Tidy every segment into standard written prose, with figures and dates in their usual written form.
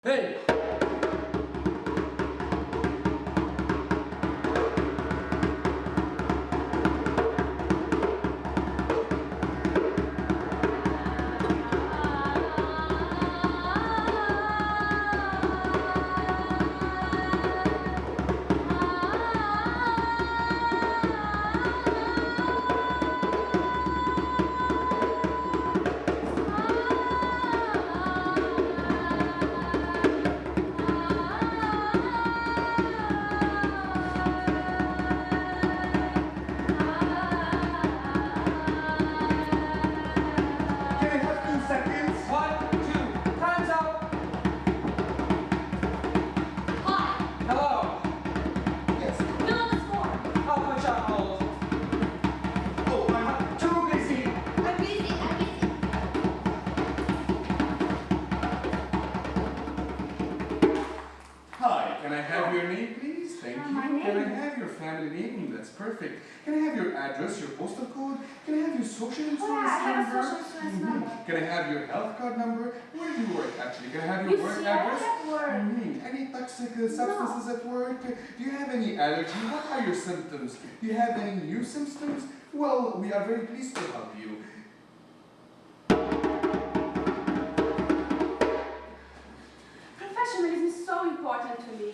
Hey! Can I have your name, please? Thank you. My name? Can I have your family name? That's perfect. Can I have your address, your postal code? Can I have your social insurance number? I have a social insurance number. Can I have your health card number? Where do you work, actually? Can I have your You work see, address? I have work. Any toxic substances at work? Do you have any allergy? What are your symptoms? Do you have any new symptoms? Well, we are very pleased to help you. Professionalism is so important to me.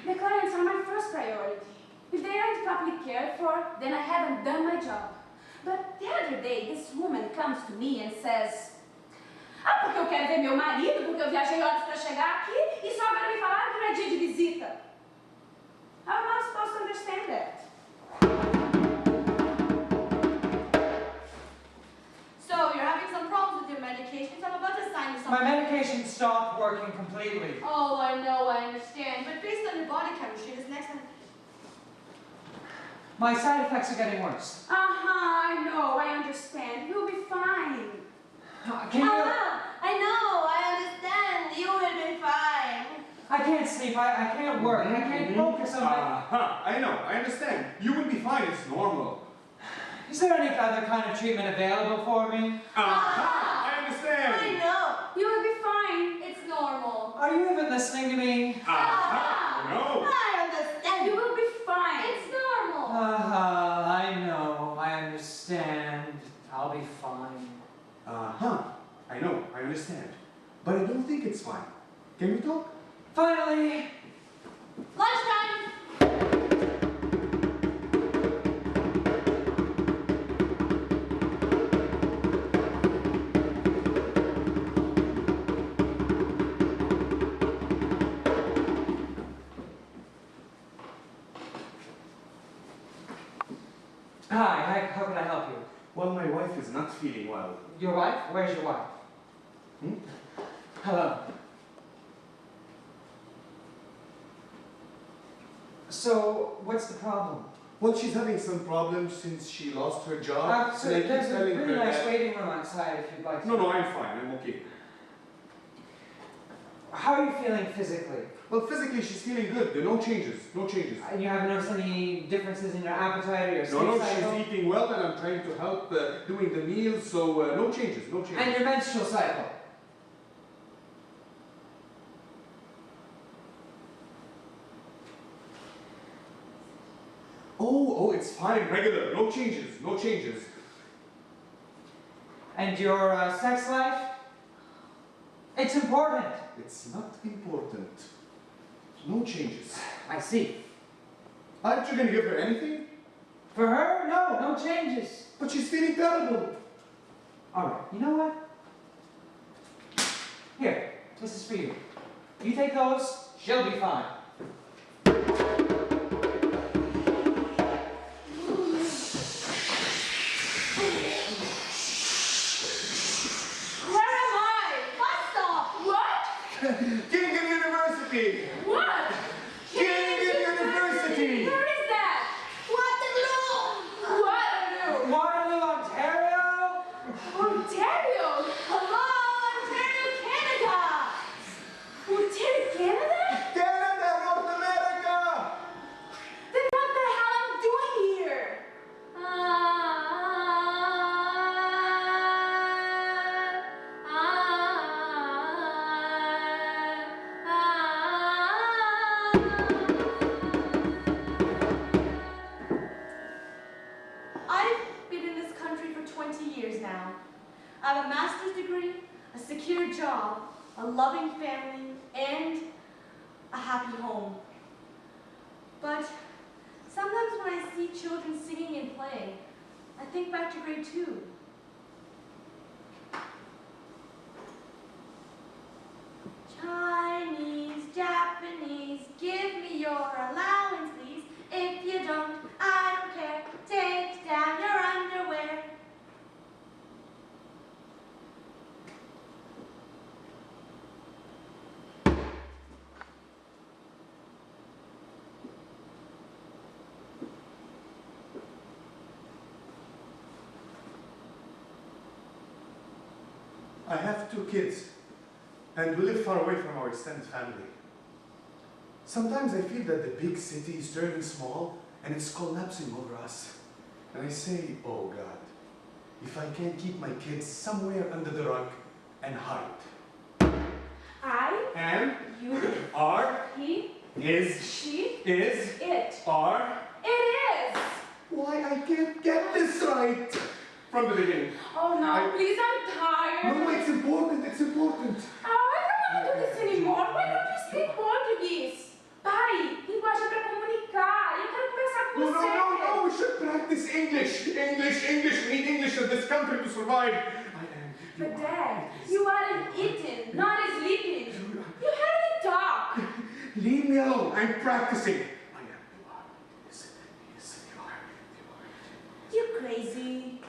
The clients are my first priority. If they aren't properly cared for, then I haven't done my job. But the other day, this woman comes to me and says, porque eu quero ver meu marido, porque eu viajei horas para chegar aqui, e só agora me falaram que não é dia de visita. How am I supposed to understand that? So, you're having some problems with your medications? I'm about to sign you something. My medication stopped working completely. Oh, I know, I understand. But based on your body chemistry, this next time... My side effects are getting worse. I know, I understand. You'll be fine. Can you... I know, I understand. You will be fine. I can't sleep, I can't work, I can't focus on my... I know, I understand. You will be fine, it's normal. Is there any other kind of treatment available for me? I understand. I know. You will be fine. It's normal. Are you even listening to me? No. I understand. You will be fine. It's normal. I know, I understand. I'll be fine. I know, I understand. But I don't think it's fine. Can we talk? Finally! Lunchtime. Hi, how can I help you? Well, my wife is not feeling well. Your wife? Where's your wife? Hello. So, what's the problem? Well, she's having some problems since she lost her job. So and I keep there's a telling really her nice that- waiting room outside if you'd like to. No, I'm fine. I'm okay. How are you feeling physically? Well, physically, she's feeling good. There are no changes. No changes. And you haven't noticed any differences in your appetite or your sleep No, cycle? she's eating well, and I'm trying to help doing the meals, so no changes, no changes. And your menstrual cycle? Oh, it's fine, regular. No changes, no changes. And your sex life? It's important. It's not important. No changes. I see. Aren't you going to give her anything? For her, no changes. But she's feeling terrible. All right, you know what? Here, this is for you. You take those, she'll be fine. Where am I? Bus stop. What? Gillingham University! What? Gillingham University! Where is that? Waterloo. Waterloo. Waterloo, Ontario? Ontario. Hello, Ontario, Canada. Ontario, Canada? Canada, North America! Then what the hell am I doing here? job, a loving family, and a happy home. But sometimes when I see children singing and playing, I think back to grade 2. Chinese, Japanese, give me your allowance, please. If you don't, I don't care. Take down your underwear. I have 2 kids, and we live far away from our extended family. Sometimes I feel that the big city is turning small and it's collapsing over us. And I say, oh God, if I can keep my kids somewhere under the rug and hide. I, And you, are, he, is, she, is, it. are. It is! Why I can't get this right from the beginning. Oh no, I- please, I'm tired. No, it's important, it's important. Oh, I don't want to do this anymore. Why don't you speak Portuguese? Pai, linguagem para comunicar. Eu quero conversar com No, você. no, we should practice English. English. We need English in this country to survive. But Dad, you aren't eating, not sleeping. You hardly talk. Leave me alone. I'm practicing. I am. You are. Yes, you are. You crazy.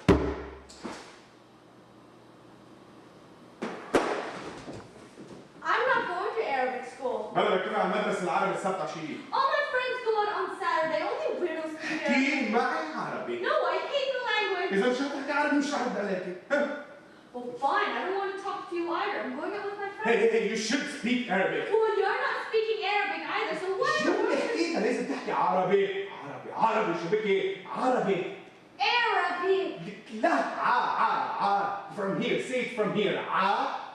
I'm not going to Arabic school. هذا بكتب على المدرسة العربي السبت عشية. All my friends go out on Saturday. Only weirdos speak Arabic. كي معي عربي. No, I hate the language. إذا مش هتحكي عربي مش رح أبدأ عليكي. Well, fine. I don't want to talk to you either. I'm going out with my friends. Hey, you should speak Arabic. Well, you're not speaking Arabic either, so what? شو بحكي؟ لازم تحكي عربي. عربي شو بكي؟ عربي. Arabic. لا From here. Say it from here. Ah.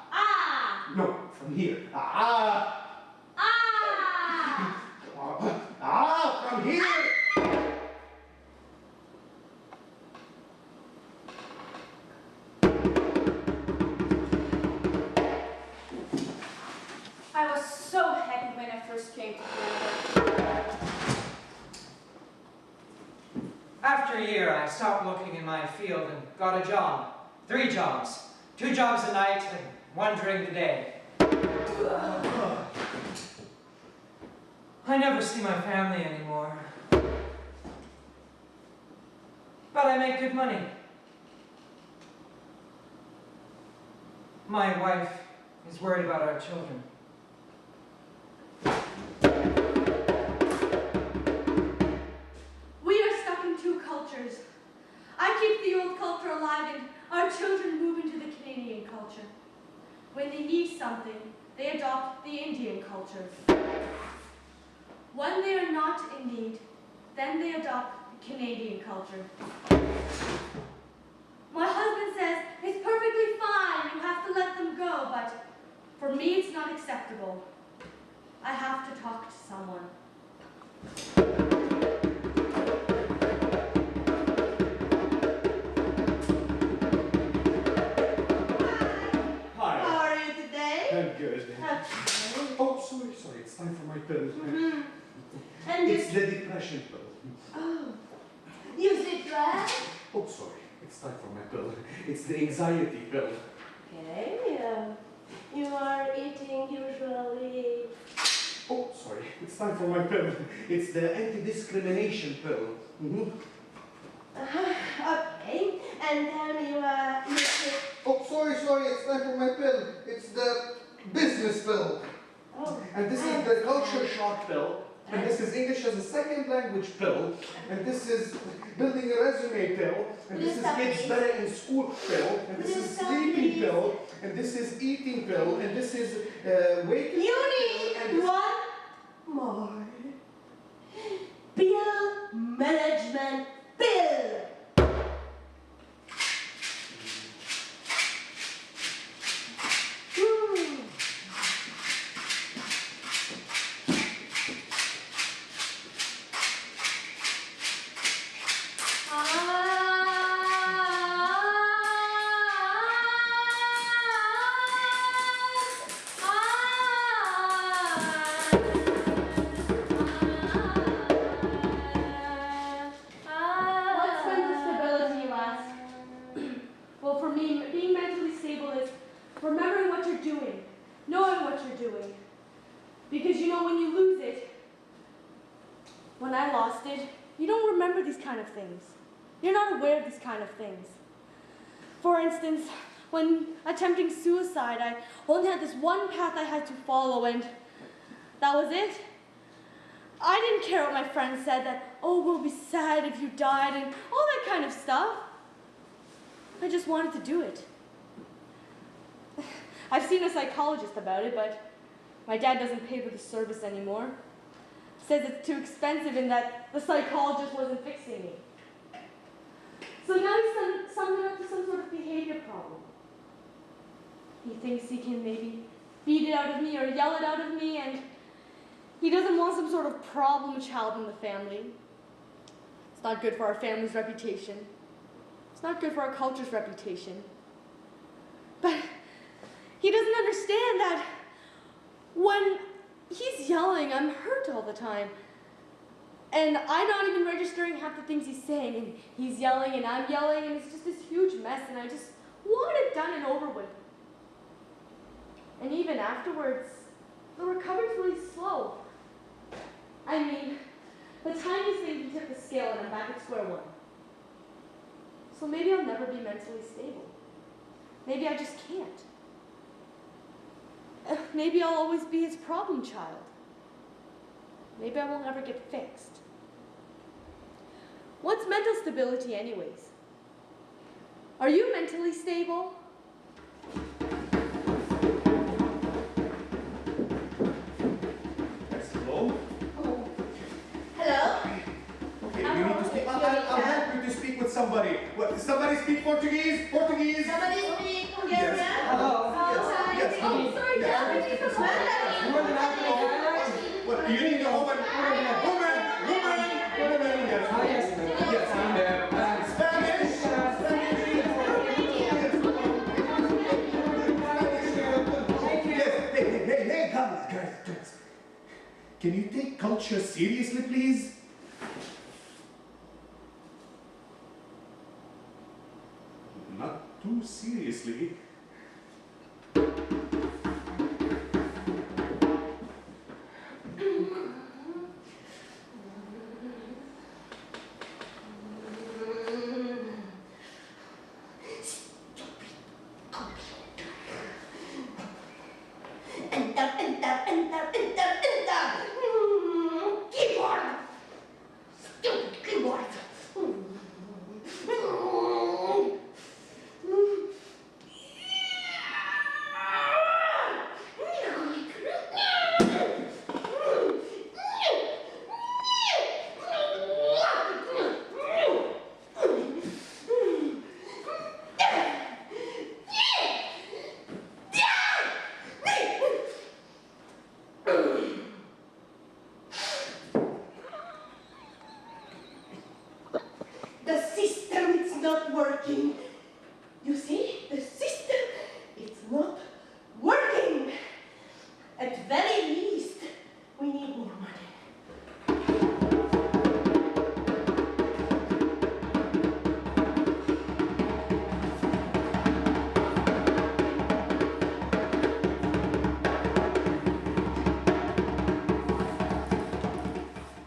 No, from here. Ah. From here. I was so happy when I first came to Canada. After a year, I stopped looking in my field and got a job. 3 jobs. 2 jobs at night and 1 during the day. I never see my family anymore. But I make good money. My wife is worried about our children. We are stuck in 2 cultures. I keep the old culture alive and our children move into the Canadian culture. When they need something, they adopt the Indian culture. When they are not in need, then they adopt the Canadian culture. My husband says it's perfectly fine, you have to let them go, but for me it's not acceptable. I have to talk to someone. Hi. How are you today? I'm good. Okay. Oh, sorry. It's time for my pill. Mhm. And It's the depression pill. Oh. You sleep well? Oh, sorry. It's time for my pill. It's the anxiety pill. Okay, you are eating usually. Oh, sorry. It's time for my pill. It's the anti-discrimination pill. Mm-hmm. Okay, and then you take. Oh, sorry, it's time for my pill. It's the business pill. Oh, And this is the culture shock pill. And this is English as a second language pill. And this is building a resume pill. And Will this you is stop, kids please? better in school pill. And Will this you is stop, sleeping please? pill. And this is eating pill. And this is waking You pill. And need this- one more bill management bill. Hmm. doing. Because you know when you lose it, when I lost it, you don't remember these kind of things. You're not aware of these kind of things. For instance, when attempting suicide, I only had this one path I had to follow, and that was it. I didn't care what my friends said, that, oh, we'll be sad if you died, and all that kind of stuff. I just wanted to do it. I've seen a psychologist about it, but my dad doesn't pay for the service anymore. Says it's too expensive and that the psychologist wasn't fixing me. So now he's summed it up to some sort of behavior problem. He thinks he can maybe beat it out of me or yell it out of me, and he doesn't want some sort of problem child in the family. It's not good for our family's reputation. It's not good for our culture's reputation. But he doesn't understand that when he's yelling, I'm hurt all the time. And I'm not even registering half the things he's saying. And he's yelling and I'm yelling, and it's just this huge mess, and I just want it done and over with. And even afterwards, the recovery's really slow. I mean, the tiniest thing he took the scale and I'm back at square one. So maybe I'll never be mentally stable. Maybe I just can't. Maybe I'll always be his problem child. Maybe I won't ever get fixed. What's mental stability anyways? Are you mentally stable? Yes, hello? Hello? Okay, you need to speak. I'll help you to speak with somebody. What, somebody speak Portuguese? Portuguese? Somebody speak Hungarian? Yes. Hello. Yes. Oh, sorry, Yes. Dad, I need some money. More than half an hour. What, do you need a woman? Woman! Yes. Oh, yes. Yes, I'm there. Spanish! Yes. Hey, guys. Can you take culture seriously, please? Not too seriously. Enter. Keyboard. Stupid keyboard. The system is not working. You see, the system is not working. At very least, we need more money.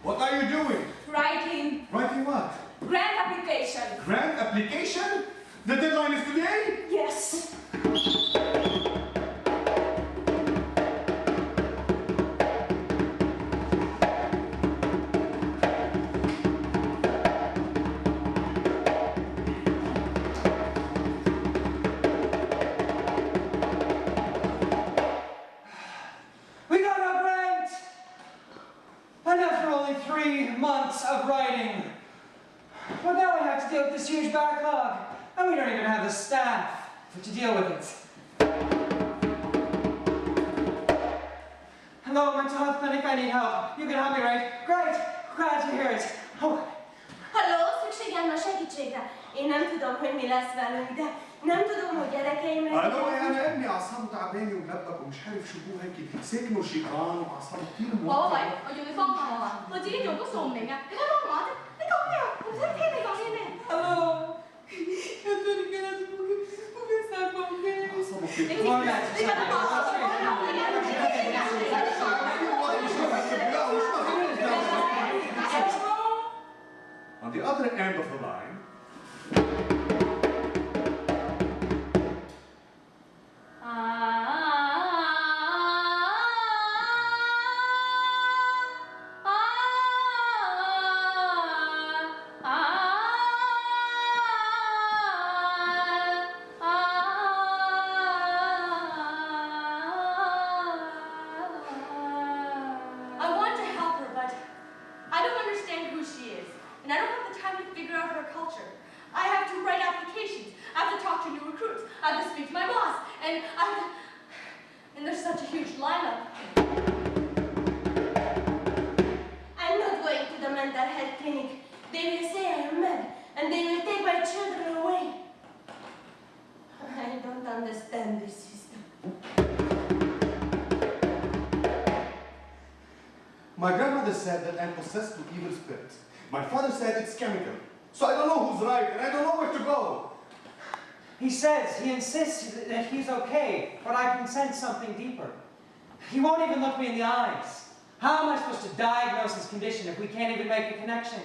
What are you doing? Writing Writing what? grant application. Grant application? The deadline is today? Yes. We got our grant! And after only 3 months of writing. Well, now we have to deal with this huge backlog. And we don't even have the staff to deal with it. Hello, mental health clinic, I need help. You can help me, right? Great! Glad to hear it. Oh, Halló, szükségem van segítségre. Én nem tudom, hogy mi lesz velünk, de nem tudom, hogy gyerekeimre... انا ابني اعصابه تعبانه وملبك ومش عارف شو هو هيك ساكنه شيطان واعصابه كثير 我喂，我要你幫下我啊！我自己做都做唔明啊！你睇幫我啊！你講咩啊？我唔使聽你講啲咩。hello! Eu tô ligando porque conversar com alguém. اعصابه كثير你覺得我？ and there's such a huge lineup. I'm not going to the mental health clinic. They will say I am mad, and they will take my children away. I don't understand this system. My grandmother said that I'm possessed with evil spirits. My father said it's chemical. So I don't know who's right, and I don't know where to go. He says, he insists that he's okay, but I can sense something deeper. He won't even look me in the eyes. How am I supposed to diagnose his condition if we can't even make a connection?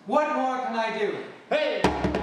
What more can I do? Hey!